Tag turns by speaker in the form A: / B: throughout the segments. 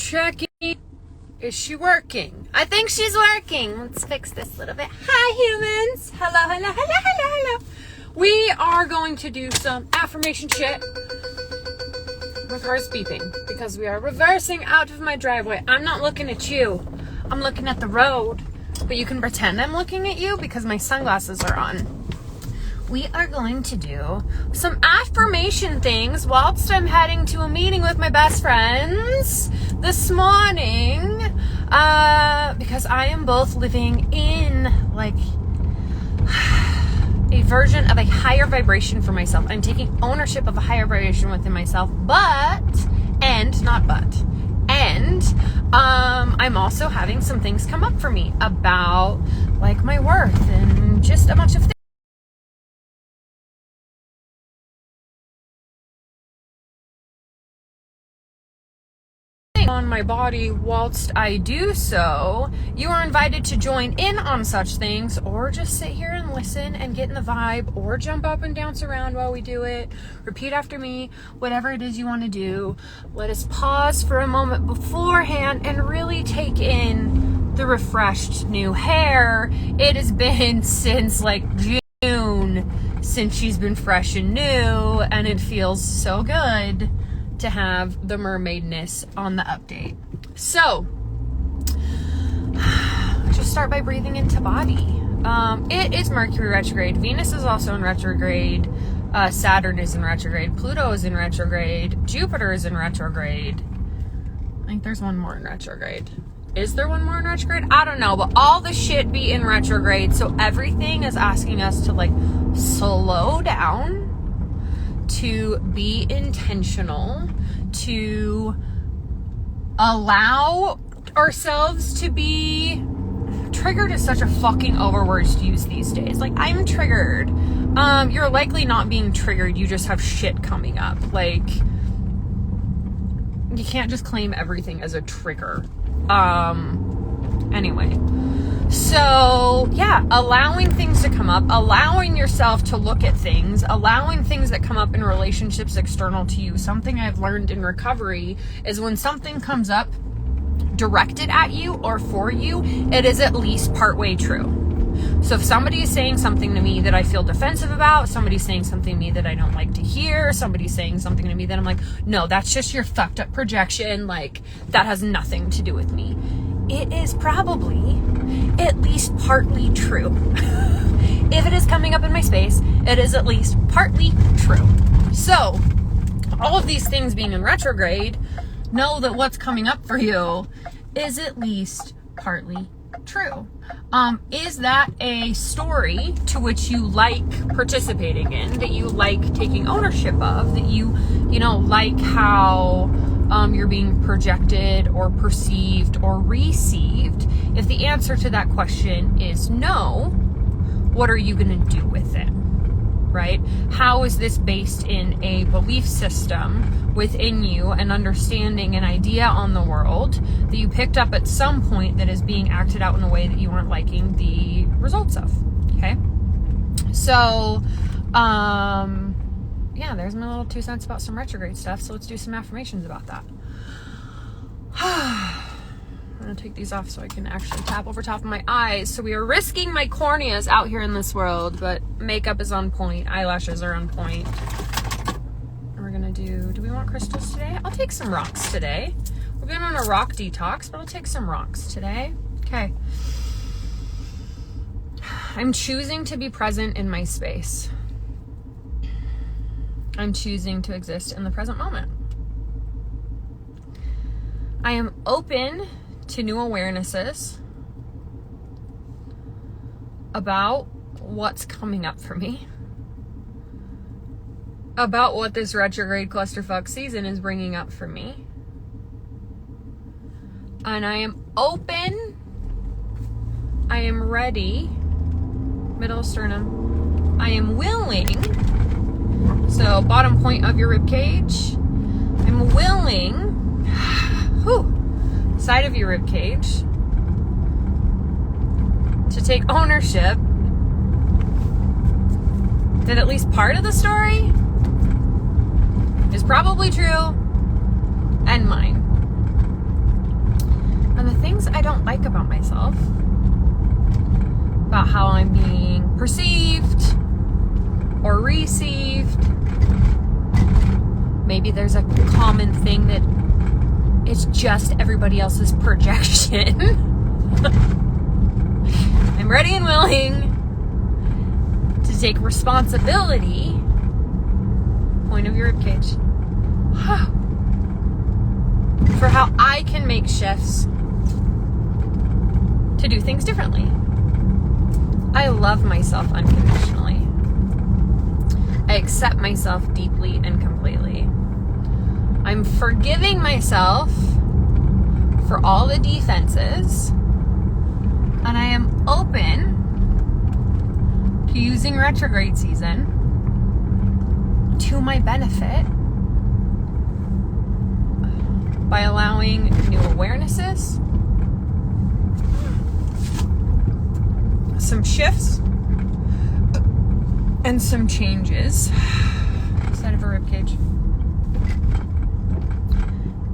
A: Checking. Is she working? I think she's working. Let's fix this a little bit. Hi, humans. Hello. We are going to do some affirmation shit. My car's beeping because we are reversing out of my driveway. I'm not looking at you. I'm looking at the road. But you can pretend I'm looking at you because my sunglasses are on. We are going to do some affirmation things whilst I'm heading to a meeting with my best friends this morning. Because I am both living in like a version of a higher vibration for myself. I'm taking ownership of a higher vibration within myself, and I'm also having some things come up for me about like my worth and just a bunch of things on my body. Whilst I do so, you are invited to join in on such things, or just sit here and listen and get in the vibe, or jump up and dance around while we do it. Repeat after me, whatever it is you want to do. Let us pause for a moment beforehand and really take in the refreshed new hair. It has been since like June since she's been fresh and new, and it feels so good to have the mermaidness on the update. So just start by breathing into body. It is Mercury retrograde. Venus is also in retrograde. Saturn is in retrograde. Pluto is in retrograde. Jupiter is in retrograde. I think there's one more in retrograde. Is there one more in retrograde? I don't know, but all the shit be in retrograde, so everything is asking us to like slow down, to be intentional, to allow ourselves to be triggered. Is such a fucking overword to use these days. Like, I'm triggered. You're likely not being triggered. You just have shit coming up. Like, you can't just claim everything as a trigger. Anyway. So, yeah, allowing things to come up, allowing yourself to look at things, allowing things that come up in relationships external to you. Something I've learned in recovery is when something comes up directed at you or for you, it is at least partway true. So if somebody is saying something to me that I feel defensive about, somebody's saying something to me that I don't like to hear, somebody's saying something to me that I'm like, no, that's just your fucked up projection. Like, that has nothing to do with me. It is probably at least partly true. If it is coming up in my space, it is at least partly true. So, all of these things being in retrograde, know that what's coming up for you is at least partly true. Is that a story to which you like participating in, that you like taking ownership of, that you like how you're being projected or perceived or received? If the answer to that question is no, what are you going to do with it? Right? How is this based in a belief system within you, an understanding, an idea on the world that you picked up at some point that is being acted out in a way that you aren't liking the results of? Okay? So, yeah, there's my little 2 cents about some retrograde stuff. So let's do some affirmations about that. I'm going to take these off so I can actually tap over top of my eyes. So we are risking my corneas out here in this world, but makeup is on point. Eyelashes are on point. And we're going to do we want crystals today? I'll take some rocks today. We're going on a rock detox, but I'll take some rocks today. Okay. I'm choosing to be present in my space. I'm choosing to exist in the present moment. I am open to new awarenesses about what's coming up for me, about what this retrograde clusterfuck season is bringing up for me. And I am open, I am ready, middle of sternum, I am willing, so bottom point of your rib cage, I'm willing, side of your rib cage, to take ownership that at least part of the story is probably true and mine. And the things I don't like about myself, about how I'm being perceived or received. Maybe there's a common thing that it's just everybody else's projection. I'm ready and willing to take responsibility. Point of your ribcage. For how I can make shifts to do things differently. I love myself unconditionally. I accept myself deeply and completely. I'm forgiving myself for all the defenses, and I am open to using retrograde season to my benefit by allowing new awarenesses, some shifts, and some changes inside of a ribcage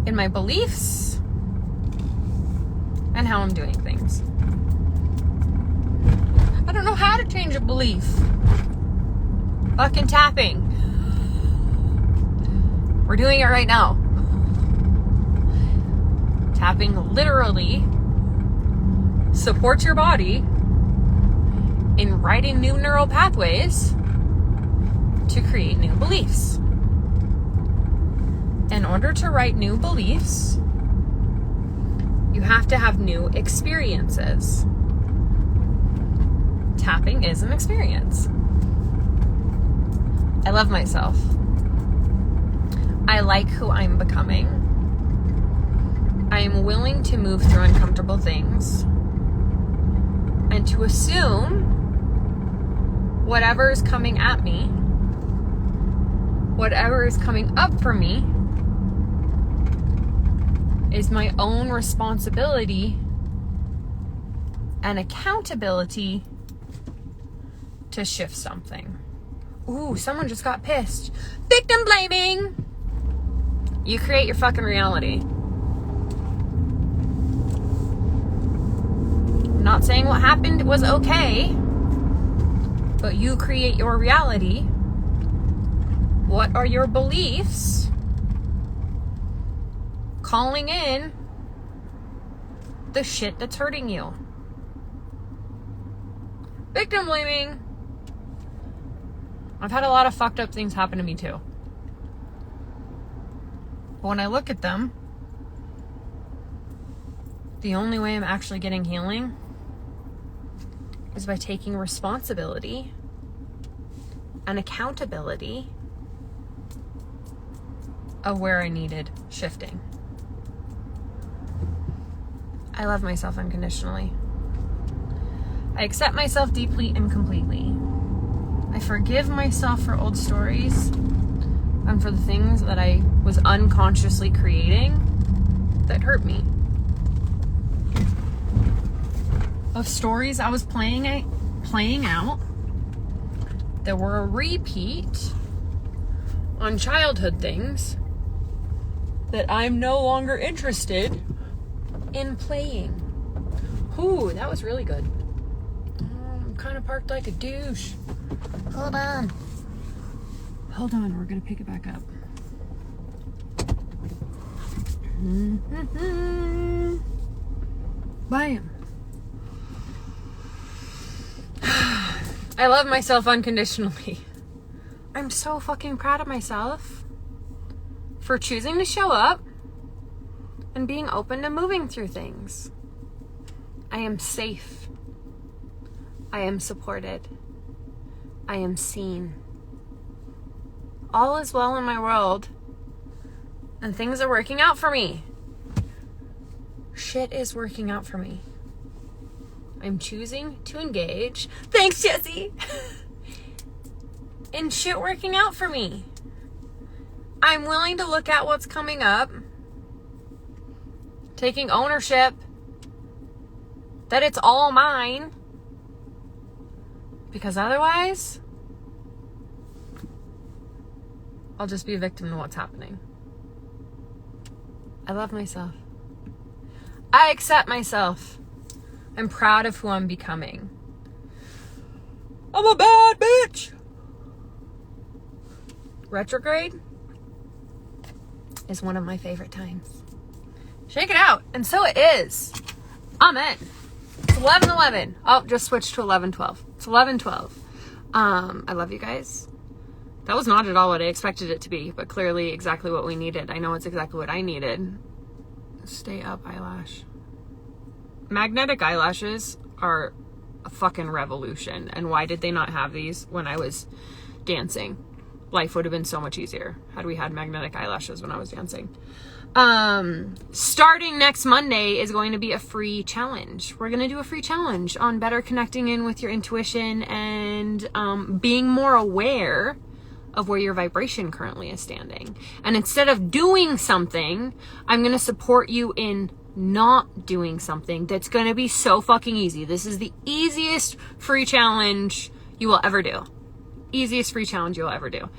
A: in my beliefs and how I'm doing things. I don't know how to change a belief. Fucking tapping. We're doing it right now. Tapping literally supports your body in writing new neural pathways to create new beliefs. In order to write new beliefs, you have to have new experiences. Tapping is an experience. I love myself. I like who I'm becoming. I am willing to move through uncomfortable things and to assume whatever is coming at me, whatever is coming up for me, is my own responsibility and accountability to shift something. Ooh, someone just got pissed. Victim blaming! You create your fucking reality. I'm not saying what happened was okay, but you create your reality. What are your beliefs calling in the shit that's hurting you? Victim blaming. I've had a lot of fucked up things happen to me too. But when I look at them, the only way I'm actually getting healing is by taking responsibility and accountability of where I needed shifting. I love myself unconditionally. I accept myself deeply and completely. I forgive myself for old stories and for the things that I was unconsciously creating that hurt me. Of stories I was playing out that were a repeat on childhood things that I'm no longer interested in playing. Ooh, that was really good. I'm kind of parked like a douche. Hold on, we're gonna pick it back up. Bam. I love myself unconditionally. I'm so fucking proud of myself for choosing to show up and being open to moving through things. I am safe. I am supported. I am seen. All is well in my world, and things are working out for me. Shit is working out for me. I'm choosing to engage. Thanks, Jessie. And shit working out for me. I'm willing to look at what's coming up, taking ownership that it's all mine, because otherwise I'll just be a victim to what's happening. I love myself. I accept myself. I'm proud of who I'm becoming. I'm a bad bitch. Retrograde is one of my favorite times. Shake it out. And so it is. Amen. It's 11:11. Oh, just switched to 11:12. It's 11:12. I love you guys. That was not at all what I expected it to be, but clearly exactly what we needed. I know it's exactly what I needed. Stay up eyelash. Magnetic eyelashes are a fucking revolution. And why did they not have these when I was dancing? Life would have been so much easier had we had magnetic eyelashes when I was dancing. Starting next Monday is going to be a free challenge. We're going to do a free challenge on better connecting in with your intuition and being more aware of where your vibration currently is standing. And instead of doing something, I'm going to support you in not doing something that's going to be so fucking easy. This is the easiest free challenge you will ever do. Easiest free challenge you'll ever do.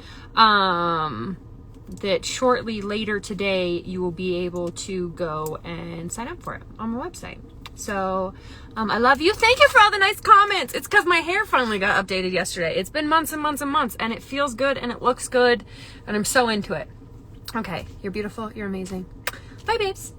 A: That shortly later today, you will be able to go and sign up for it on my website. So, I love you. Thank you for all the nice comments. It's because my hair finally got updated yesterday. It's been months and months and months, and it feels good and it looks good, and I'm so into it. Okay, you're beautiful. You're amazing. Bye, babes.